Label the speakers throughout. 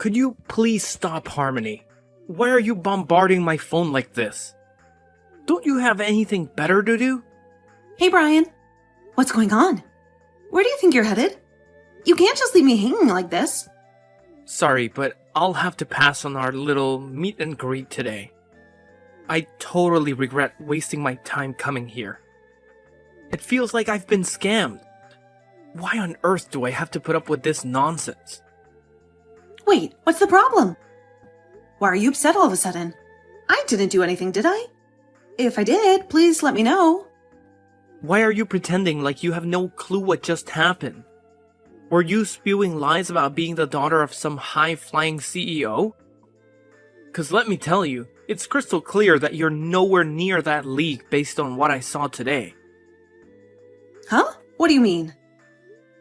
Speaker 1: Could you please stop, Harmony? Why are you bombarding my phone like this? Don't you have anything better to do?
Speaker 2: Hey, Brian. What's going on? Where do you think you're headed? You can't just leave me hanging like this.
Speaker 1: Sorry, but I'll have to pass on our little meet and greet today. I totally regret wasting my time coming here. It feels like I've been scammed. Why on earth do I have to put up with this nonsense?
Speaker 2: Wait, what's the problem? Why are you upset all of a sudden? I didn't do anything, did I? If I did, please let me know.
Speaker 1: Why are you pretending like you have no clue what just happened? Were you spewing lies about being the daughter of some high-flying CEO? 'Cause let me tell you, it's crystal clear that you're nowhere near that league based on what I saw today.
Speaker 2: Huh? What do you mean?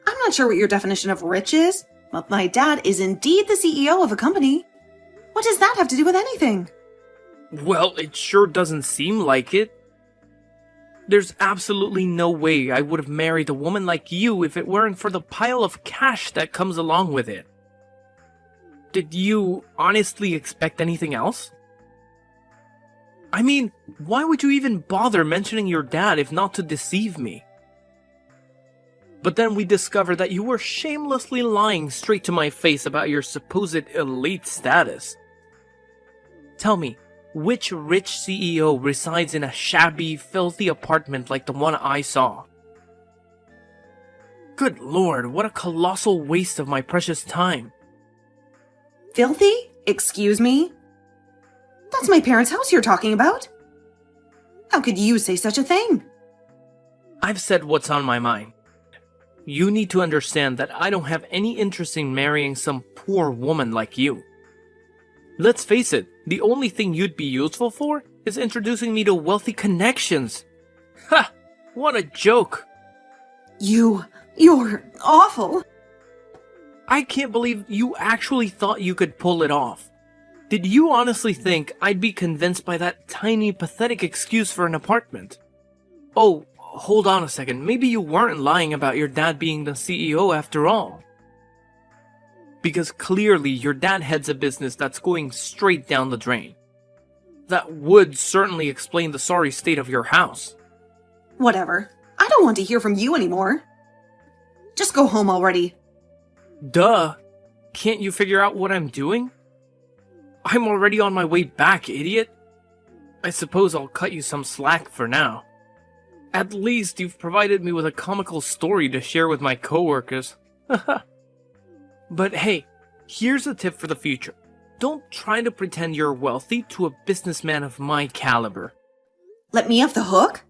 Speaker 2: I'm not sure what your definition of rich is, but my dad is indeed the CEO of a company. What does that have to do with anything?
Speaker 1: Well, it sure doesn't seem like it. There's absolutely no way I would have married a woman like you if it weren't for the pile of cash that comes along with it. Did you honestly expect anything else? I mean, why would you even bother mentioning your dad if not to deceive me? But then we discovered that you were shamelessly lying straight to my face about your supposed elite status. Tell me, which rich CEO resides in a shabby, filthy apartment like the one I saw? Good lord, what a colossal waste of my precious time.
Speaker 2: Filthy? Excuse me? That's my parents' house you're talking about. How could you say such a thing?
Speaker 1: I've said what's on my mind. You need to understand that I don't have any interest in marrying some poor woman like you. Let's face it, the only thing you'd be useful for is introducing me to wealthy connections. Ha! What a joke!
Speaker 2: You're awful.
Speaker 1: I can't believe you actually thought you could pull it off. Did you honestly think I'd be convinced by that tiny, pathetic excuse for an apartment? Oh, hold on a second. Maybe you weren't lying about your dad being the CEO after all. Because clearly your dad heads a business that's going straight down the drain. That would certainly explain the sorry state of your house.
Speaker 2: Whatever. I don't want to hear from you anymore. Just go home already.
Speaker 1: Duh. Can't you figure out what I'm doing? I'm already on my way back, idiot. I suppose I'll cut you some slack for now. At least you've provided me with a comical story to share with my coworkers. But hey, here's a tip for the future. Don't try to pretend you're wealthy to a businessman of my caliber.
Speaker 2: Let me off the hook?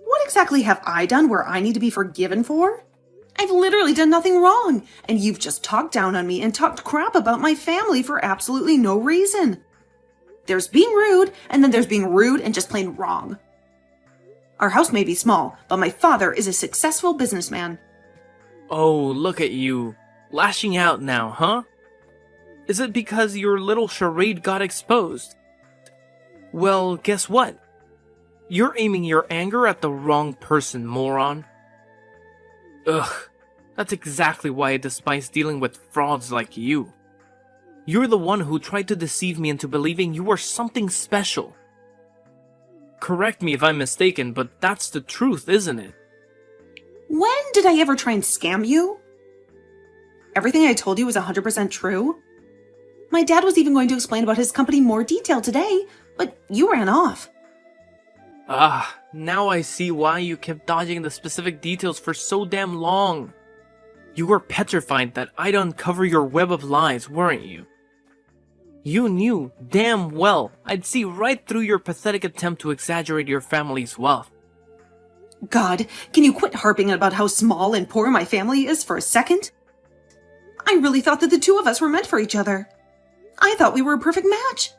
Speaker 2: What exactly have I done where I need to be forgiven for? I've literally done nothing wrong, and you've just talked down on me and talked crap about my family for absolutely no reason. There's being rude, and then there's being rude and just plain wrong. Our house may be small, but my father is a successful businessman.
Speaker 1: Oh, look at you. Lashing out now, huh? Is it because your little charade got exposed? Well, guess what? You're aiming your anger at the wrong person, moron. Ugh, that's exactly why I despise dealing with frauds like you. You're the one who tried to deceive me into believing you were something special. Correct me if I'm mistaken, but that's the truth, isn't it?
Speaker 2: When did I ever try and scam you? Everything I told you was 100% true? My dad was even going to explain about his company in more detail today, but you ran off.
Speaker 1: Ah, now I see why you kept dodging the specific details for so damn long. You were petrified that I'd uncover your web of lies, weren't you? You knew damn well I'd see right through your pathetic attempt to exaggerate your family's wealth.
Speaker 2: God, can you quit harping about how small and poor my family is for a second? I really thought that the two of us were meant for each other. I thought we were a perfect match.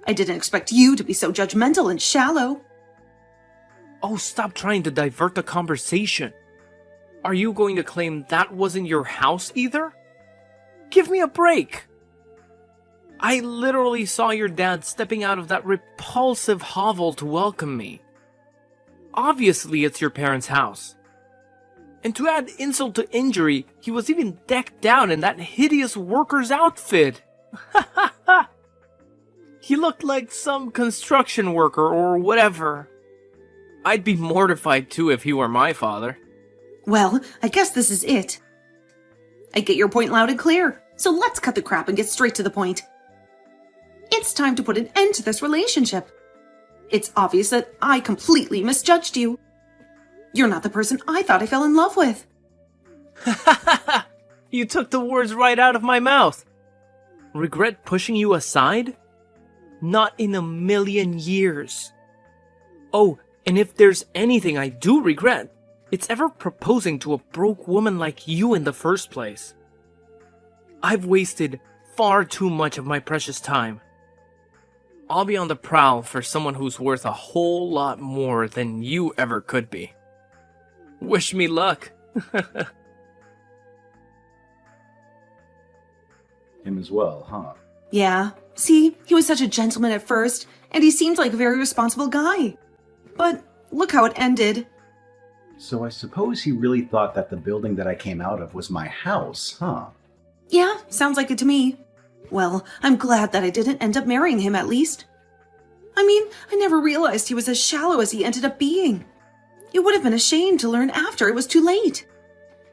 Speaker 2: I didn't expect you to be so judgmental and shallow.
Speaker 1: Oh, stop trying to divert the conversation. Are you going to claim that wasn't your house either? Give me a break. I literally saw your dad stepping out of that repulsive hovel to welcome me. Obviously, it's your parents' house. And to add insult to injury, he was even decked out in that hideous worker's outfit. He looked like some construction worker or whatever. I'd be mortified too if he were my father.
Speaker 2: Well, I guess this is it. I get your point loud and clear, so let's cut the crap and get straight to the point. It's time to put an end to this relationship. It's obvious that I completely misjudged you. You're not the person I thought I fell in love with.
Speaker 1: You took the words right out of my mouth. Regret pushing you aside? Not in a million years. Oh, and if there's anything I do regret, it's ever proposing to a broke woman like you in the first place. I've wasted far too much of my precious time. I'll be on the prowl for someone who's worth a whole lot more than you ever could be. Wish me luck.
Speaker 3: Him as well, huh?
Speaker 2: Yeah, see, he was such a gentleman at first, and he seemed like a very responsible guy. But look how it ended.
Speaker 3: So I suppose he really thought that the building that I came out of was my house, huh?
Speaker 2: Yeah, sounds like it to me. Well, I'm glad that I didn't end up marrying him at least. I mean, I never realized he was as shallow as he ended up being. It would have been a shame to learn after it was too late.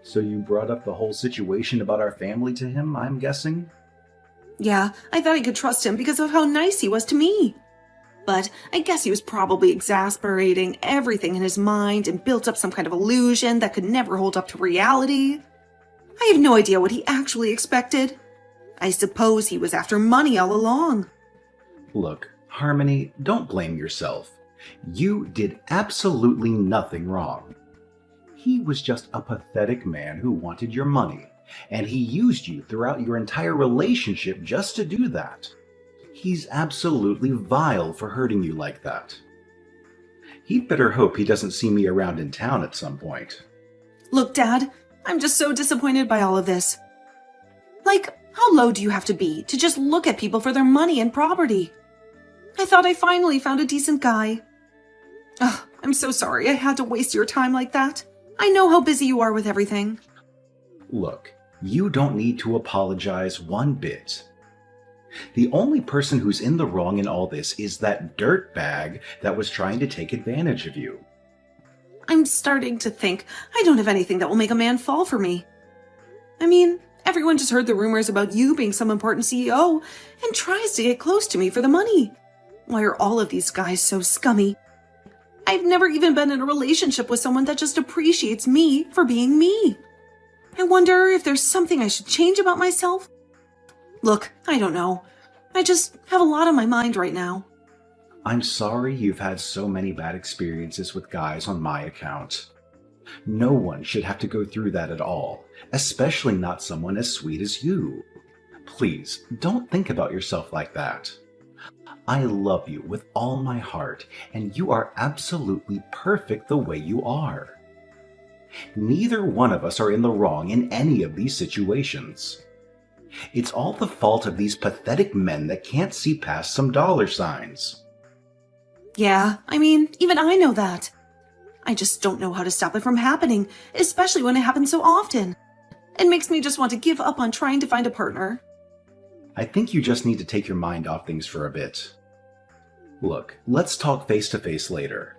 Speaker 3: So you brought up the whole situation about our family to him, I'm guessing?
Speaker 2: Yeah, I thought I could trust him because of how nice he was to me. But I guess he was probably exasperating everything in his mind and built up some kind of illusion that could never hold up to reality. I have no idea what he actually expected. I suppose he was after money all along.
Speaker 3: Look, Harmony, don't blame yourself. You did absolutely nothing wrong. He was just a pathetic man who wanted your money, and he used you throughout your entire relationship just to do that. He's absolutely vile for hurting you like that. He'd better hope he doesn't see me around in town at some point.
Speaker 2: Look, Dad, I'm just so disappointed by all of this. Like, how low do you have to be to just look at people for their money and property? I thought I finally found a decent guy. Ugh, I'm so sorry I had to waste your time like that. I know how busy you are with everything.
Speaker 3: Look, you don't need to apologize one bit. The only person who's in the wrong in all this is that dirtbag that was trying to take advantage of you.
Speaker 2: I'm starting to think I don't have anything that will make a man fall for me. I mean, everyone just heard the rumors about you being some important CEO and tries to get close to me for the money. Why are all of these guys so scummy? I've never even been in a relationship with someone that just appreciates me for being me. I wonder if there's something I should change about myself. Look, I don't know. I just have a lot on my mind right now.
Speaker 3: I'm sorry you've had so many bad experiences with guys on my account. No one should have to go through that at all, especially not someone as sweet as you. Please, don't think about yourself like that. I love you with all my heart, and you are absolutely perfect the way you are. Neither one of us are in the wrong in any of these situations. It's all the fault of these pathetic men that can't see past some dollar signs.
Speaker 2: Yeah, I mean, even I know that. I just don't know how to stop it from happening, especially when it happens so often. It makes me just want to give up on trying to find a partner.
Speaker 3: I think you just need to take your mind off things for a bit. Look, let's talk face to face later.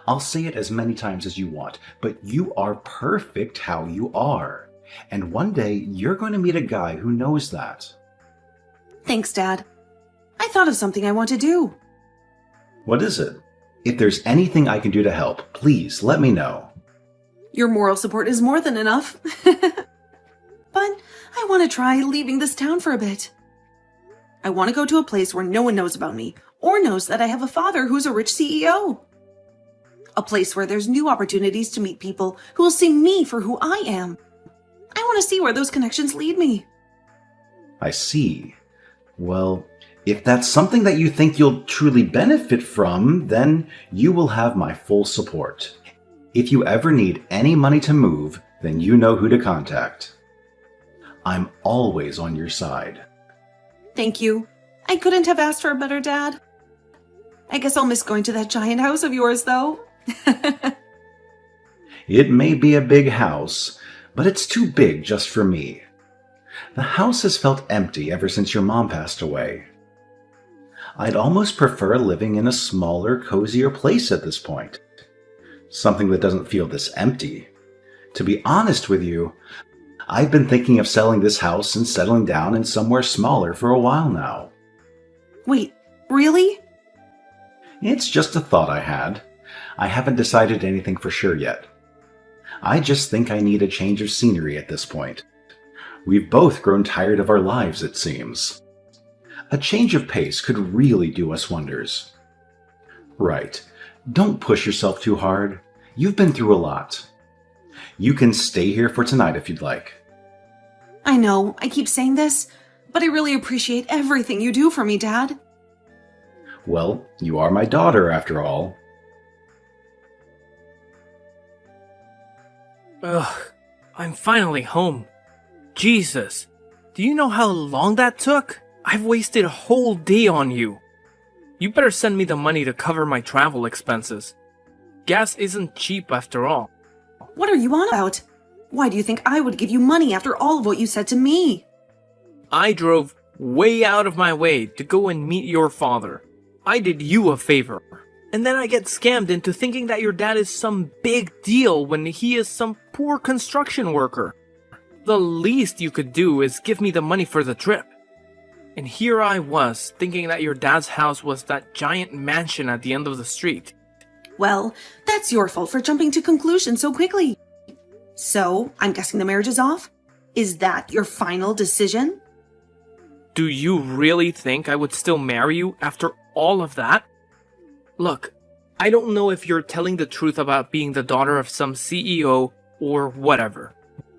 Speaker 3: I'll say it as many times as you want, but you are perfect how you are. And one day you're going to meet a guy who knows that.
Speaker 2: Thanks, Dad. I thought of something I want to do.
Speaker 3: What is it? If there's anything I can do to help, please let me know.
Speaker 2: Your moral support is more than enough. But I want to try leaving this town for a bit. I want to go to a place where no one knows about me, or knows that I have a father who's a rich CEO. A place where there's new opportunities to meet people who will see me for who I am. I want to see where those connections lead me.
Speaker 3: I see. Well, if that's something that you think you'll truly benefit from, then you will have my full support. If you ever need any money to move, then you know who to contact. I'm always on your side.
Speaker 2: Thank you. I couldn't have asked for a better dad. I guess I'll miss going to that giant house of yours, though.
Speaker 3: It may be a big house, but it's too big just for me. The house has felt empty ever since your mom passed away. I'd almost prefer living in a smaller, cozier place at this point. Something that doesn't feel this empty. To be honest with you, I've been thinking of selling this house and settling down in somewhere smaller for a while now.
Speaker 2: Wait, really?
Speaker 3: It's just a thought I had. I haven't decided anything for sure yet. I just think I need a change of scenery at this point. We've both grown tired of our lives, it seems. A change of pace could really do us wonders. Right. Don't push yourself too hard. You've been through a lot. You can stay here for tonight if you'd like.
Speaker 2: I know, I keep saying this, but I really appreciate everything you do for me, Dad.
Speaker 3: Well, you are my daughter after all.
Speaker 1: Ugh, I'm finally home. Jesus, do you know how long that took? I've wasted a whole day on you. You better send me the money to cover my travel expenses. Gas isn't cheap after all.
Speaker 2: What are you on about? Why do you think I would give you money after all of what you said to me?
Speaker 1: I drove way out of my way to go and meet your father. I did you a favor. And then I get scammed into thinking that your dad is some big deal when he is some poor construction worker. The least you could do is give me the money for the trip. And here I was, thinking that your dad's house was that giant mansion at the end of the street.
Speaker 2: Well, that's your fault for jumping to conclusions so quickly. So, I'm guessing the marriage is off? Is that your final decision?
Speaker 1: Do you really think I would still marry you after all of that? Look, I don't know if you're telling the truth about being the daughter of some CEO or whatever.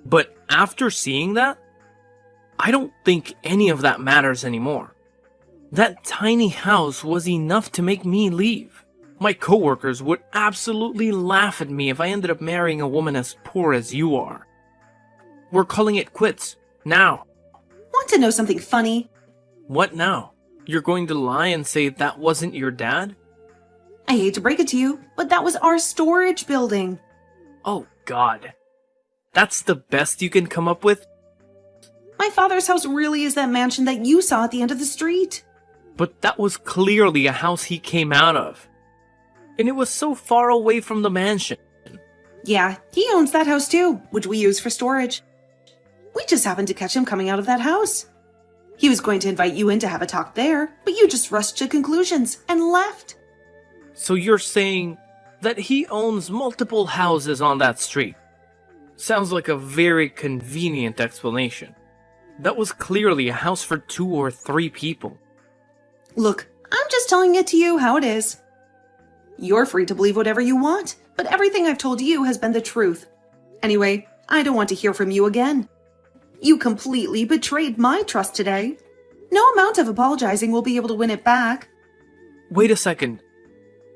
Speaker 1: But after seeing that, I don't think any of that matters anymore. That tiny house was enough to make me leave. My coworkers would absolutely laugh at me if I ended up marrying a woman as poor as you are. We're calling it quits, now.
Speaker 2: Want to know something funny?
Speaker 1: What now? You're going to lie and say that wasn't your dad?
Speaker 2: I hate to break it to you, but that was our storage building.
Speaker 1: Oh God. That's the best you can come up with?
Speaker 2: My father's house really is that mansion that you saw at the end of the street.
Speaker 1: But that was clearly a house he came out of. And it was so far away from the mansion.
Speaker 2: Yeah, he owns that house too, which we use for storage. We just happened to catch him coming out of that house. He was going to invite you in to have a talk there, but you just rushed to conclusions and left.
Speaker 1: So you're saying that he owns multiple houses on that street? Sounds like a very convenient explanation. That was clearly a house for 2 or 3 people.
Speaker 2: Look, I'm just telling it to you how it is. You're free to believe whatever you want, but everything I've told you has been the truth. Anyway, I don't want to hear from you again. You completely betrayed my trust today. No amount of apologizing will be able to win it back.
Speaker 1: Wait a second.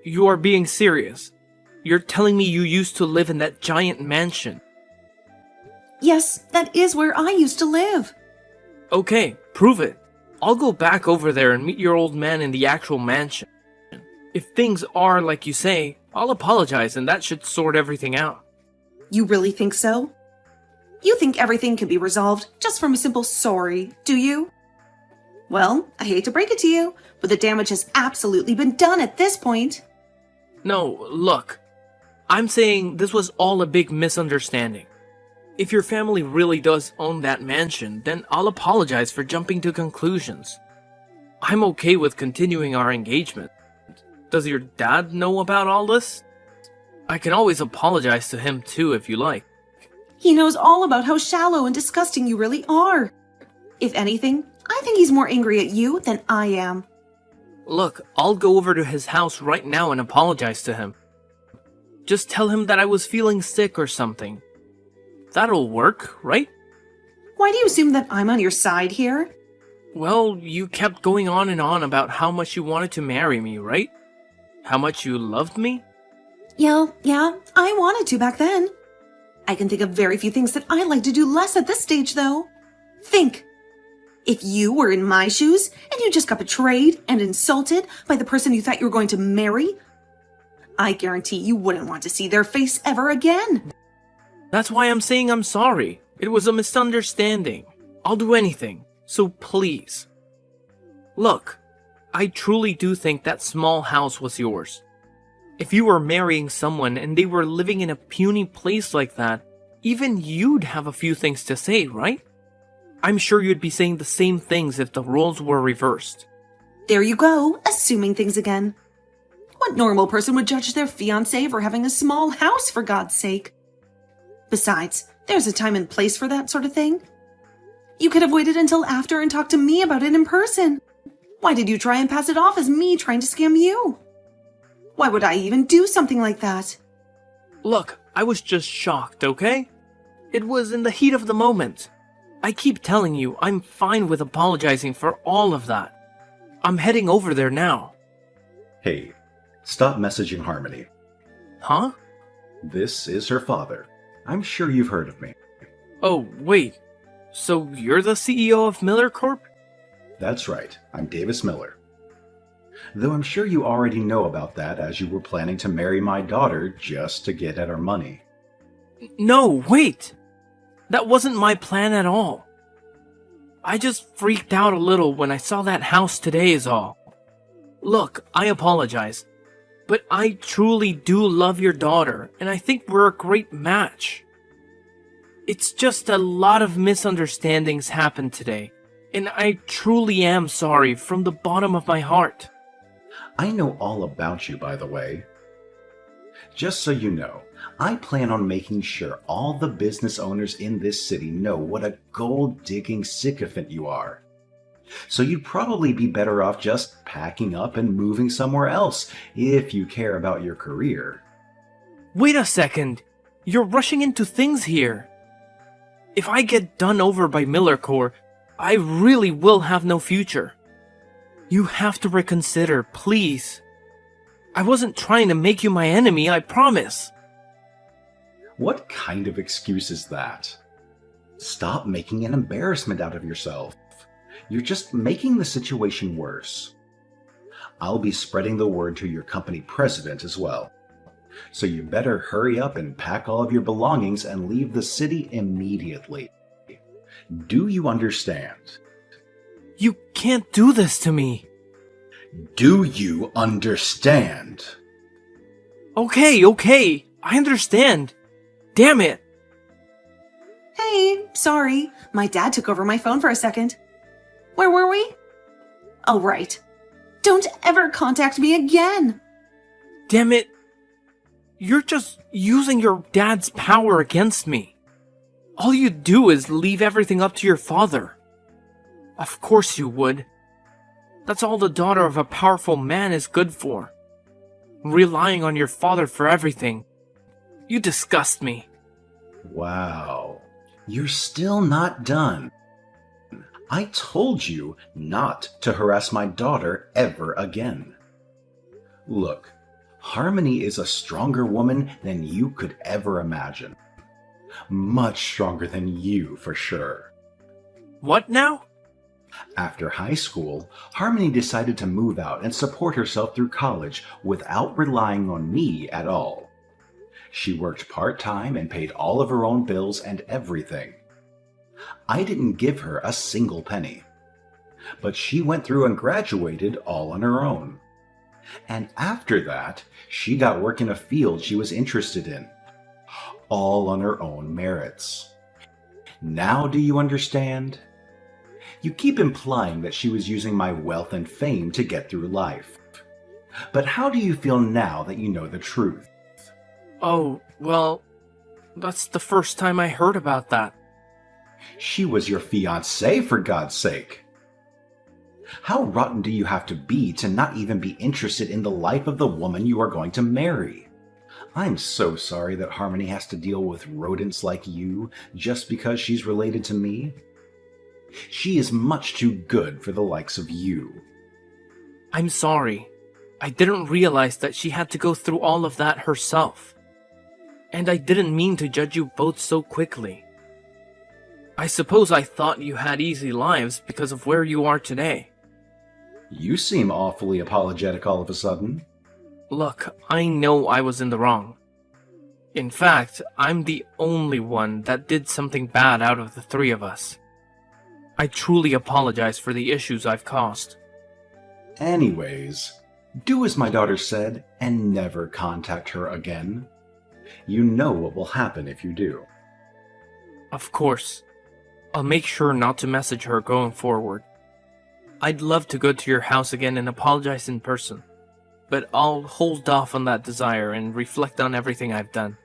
Speaker 1: You are being serious. You're telling me you used to live in that giant mansion.
Speaker 2: Yes, that is where I used to live.
Speaker 1: Okay, prove it. I'll go back over there and meet your old man in the actual mansion. If things are like you say, I'll apologize and that should sort everything out.
Speaker 2: You really think so? You think everything can be resolved just from a simple sorry, do you? Well, I hate to break it to you, but the damage has absolutely been done at this point.
Speaker 1: No, look. I'm saying this was all a big misunderstanding. If your family really does own that mansion, then I'll apologize for jumping to conclusions. I'm okay with continuing our engagement. Does your dad know about all this? I can always apologize to him too if you like.
Speaker 2: He knows all about how shallow and disgusting you really are. If anything, I think he's more angry at you than I am.
Speaker 1: Look, I'll go over to his house right now and apologize to him. Just tell him that I was feeling sick or something. That'll work, right?
Speaker 2: Why do you assume that I'm on your side here?
Speaker 1: Well, you kept going on and on about how much you wanted to marry me, right? How much you loved me?
Speaker 2: Yeah, I wanted to back then. I can think of very few things that I'd like to do less at this stage, though. Think. If you were in my shoes and you just got betrayed and insulted by the person you thought you were going to marry, I guarantee you wouldn't want to see their face ever again.
Speaker 1: That's why I'm saying I'm sorry. It was a misunderstanding. I'll do anything, so please. Look, I truly do think that small house was yours. If you were marrying someone and they were living in a puny place like that, even you'd have a few things to say, right? I'm sure you'd be saying the same things if the roles were reversed.
Speaker 2: There you go, assuming things again. What normal person would judge their fiancé for having a small house, for God's sake? Besides, there's a time and place for that sort of thing. You could have waited until after and talked to me about it in person. Why did you try and pass it off as me trying to scam you? Why would I even do something like that?
Speaker 1: Look, I was just shocked, okay? It was in the heat of the moment. I keep telling you, I'm fine with apologizing for all of that. I'm heading over there now.
Speaker 3: Hey, stop messaging Harmony.
Speaker 1: Huh?
Speaker 3: This is her father. I'm sure you've heard of me.
Speaker 1: Oh, wait. So you're the CEO of Miller Corp?
Speaker 3: That's right, I'm Davis Miller. Though I'm sure you already know about that, as you were planning to marry my daughter just to get at our money.
Speaker 1: No, wait! That wasn't my plan at all. I just freaked out a little when I saw that house today is all. Look, I apologize, but I truly do love your daughter, and I think we're a great match. It's just a lot of misunderstandings happened today, and I truly am sorry from the bottom of my heart.
Speaker 3: I know all about you, by the way. Just so you know, I plan on making sure all the business owners in this city know what a gold-digging sycophant you are. So you'd probably be better off just packing up and moving somewhere else if you care about your career.
Speaker 1: Wait a second. You're rushing into things here. If I get done over by Miller Corp, I really will have no future. You have to reconsider, please. I wasn't trying to make you my enemy, I promise.
Speaker 3: What kind of excuse is that? Stop making an embarrassment out of yourself. You're just making the situation worse. I'll be spreading the word to your company president as well. So you better hurry up and pack all of your belongings and leave the city immediately. Do you understand?
Speaker 1: You can't do this to me.
Speaker 3: Do you understand?
Speaker 1: Okay, I understand. Damn it.
Speaker 2: Hey, sorry. My dad took over my phone for a second. Where were we? Oh, right. Don't ever contact me again.
Speaker 1: Damn it. You're just using your dad's power against me. All you do is leave everything up to your father. Of course you would. That's all the daughter of a powerful man is good for. Relying on your father for everything. You disgust me.
Speaker 3: Wow. You're still not done. I told you not to harass my daughter ever again. Look, Harmony is a stronger woman than you could ever imagine. Much stronger than you, for sure.
Speaker 1: What now?
Speaker 3: After high school, Harmony decided to move out and support herself through college without relying on me at all. She worked part-time and paid all of her own bills and everything. I didn't give her a single penny. But she went through and graduated all on her own. And after that, she got work in a field she was interested in, all on her own merits. Now do you understand? You keep implying that she was using my wealth and fame to get through life. But how do you feel now that you know the truth?
Speaker 1: Oh, well, that's the first time I heard about that.
Speaker 3: She was your fiancée, for God's sake. How rotten do you have to be to not even be interested in the life of the woman you are going to marry? I'm so sorry that Harmony has to deal with rodents like you just because she's related to me. She is much too good for the likes of you.
Speaker 1: I'm sorry. I didn't realize that she had to go through all of that herself. And I didn't mean to judge you both so quickly. I suppose I thought you had easy lives because of where you are today.
Speaker 3: You seem awfully apologetic all of a sudden.
Speaker 1: Look, I know I was in the wrong. In fact, I'm the only one that did something bad out of the three of us. I truly apologize for the issues I've caused.
Speaker 3: Anyways, do as my daughter said and never contact her again. You know what will happen if you do.
Speaker 1: Of course. I'll make sure not to message her going forward. I'd love to go to your house again and apologize in person, but I'll hold off on that desire and reflect on everything I've done.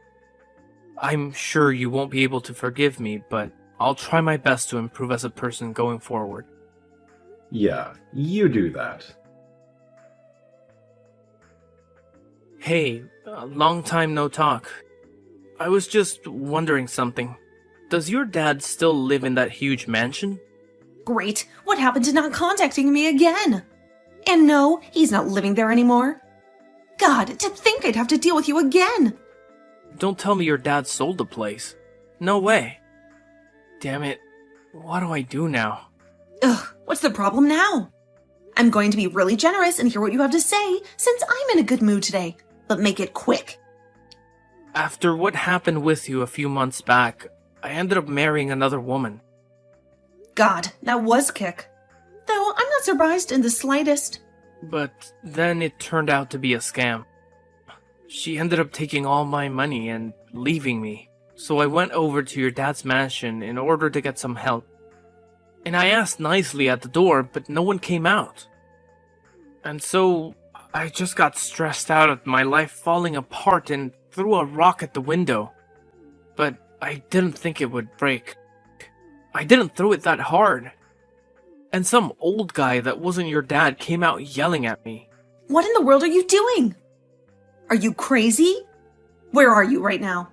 Speaker 1: I'm sure you won't be able to forgive me, but I'll try my best to improve as a person going forward.
Speaker 3: Yeah, you do that.
Speaker 1: Hey, long time no talk. I was just wondering something. Does your dad still live in that huge mansion?
Speaker 2: Great. What happened to not contacting me again? And no, he's not living there anymore. God, to think I'd have to deal with you again.
Speaker 1: Don't tell me your dad sold the place. No way. Damn it. What do I do now?
Speaker 2: Ugh, what's the problem now? I'm going to be really generous and hear what you have to say, since I'm in a good mood today. But make it quick.
Speaker 1: After what happened with you a few months back, I ended up marrying another woman.
Speaker 2: God, that was kick. Though I'm not surprised in the slightest.
Speaker 1: But then it turned out to be a scam. She ended up taking all my money and leaving me. So I went over to your dad's mansion in order to get some help. And I asked nicely at the door, but no one came out. And so I just got stressed out at my life falling apart and threw a rock at the window. But I didn't think it would break. I didn't throw it that hard. And some old guy that wasn't your dad came out yelling at me.
Speaker 2: What in the world are you doing? Are you crazy? Where are you right now?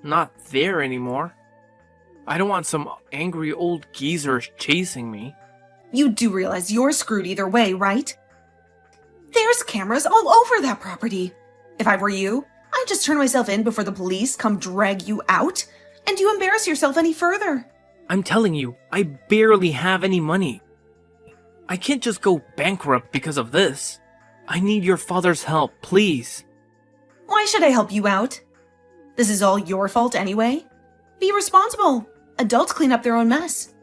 Speaker 1: Not there anymore. I don't want some angry old geezer chasing me.
Speaker 2: You do realize you're screwed either way, right? There's cameras all over that property. If I were you, I'd just turn myself in before the police come drag you out, and you embarrass yourself any further.
Speaker 1: I'm telling you, I barely have any money. I can't just go bankrupt because of this. I need your father's help, please.
Speaker 2: Why should I help you out? This is all your fault anyway. Be responsible. Adults clean up their own mess.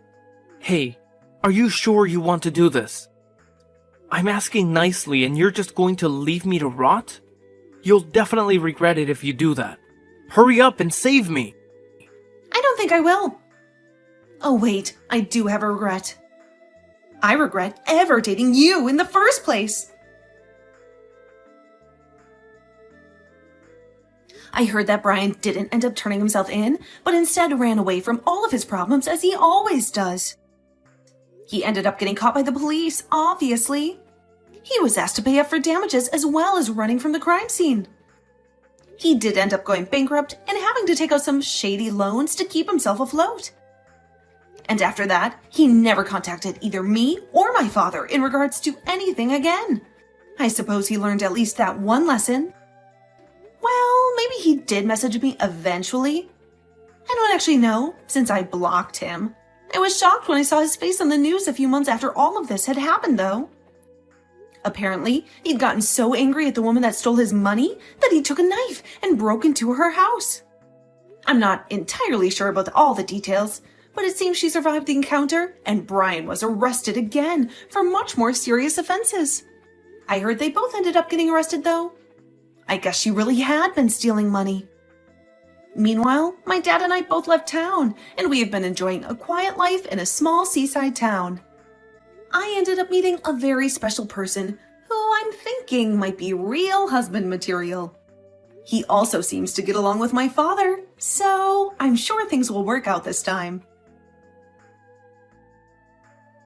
Speaker 1: Hey, are you sure you want to do this? I'm asking nicely and you're just going to leave me to rot? You'll definitely regret it if you do that. Hurry up and save me.
Speaker 2: I don't think I will. Oh wait, I do have a regret. I regret ever dating you in the first place. I heard that Brian didn't end up turning himself in, but instead ran away from all of his problems as he always does. He ended up getting caught by the police, obviously. He was asked to pay up for damages as well as running from the crime scene. He did end up going bankrupt and having to take out some shady loans to keep himself afloat. And after that, he never contacted either me or my father in regards to anything again. I suppose he learned at least that one lesson. Well, maybe he did message me eventually. I don't actually know, since I blocked him. I was shocked when I saw his face on the news a few months after all of this had happened, though. Apparently, he'd gotten so angry at the woman that stole his money that he took a knife and broke into her house. I'm not entirely sure about all the details, but it seems she survived the encounter and Brian was arrested again for much more serious offenses. I heard they both ended up getting arrested, though. I guess she really had been stealing money. Meanwhile, my dad and I both left town, and we have been enjoying a quiet life in a small seaside town. I ended up meeting a very special person who I'm thinking might be real husband material. He also seems to get along with my father, so I'm sure things will work out this time.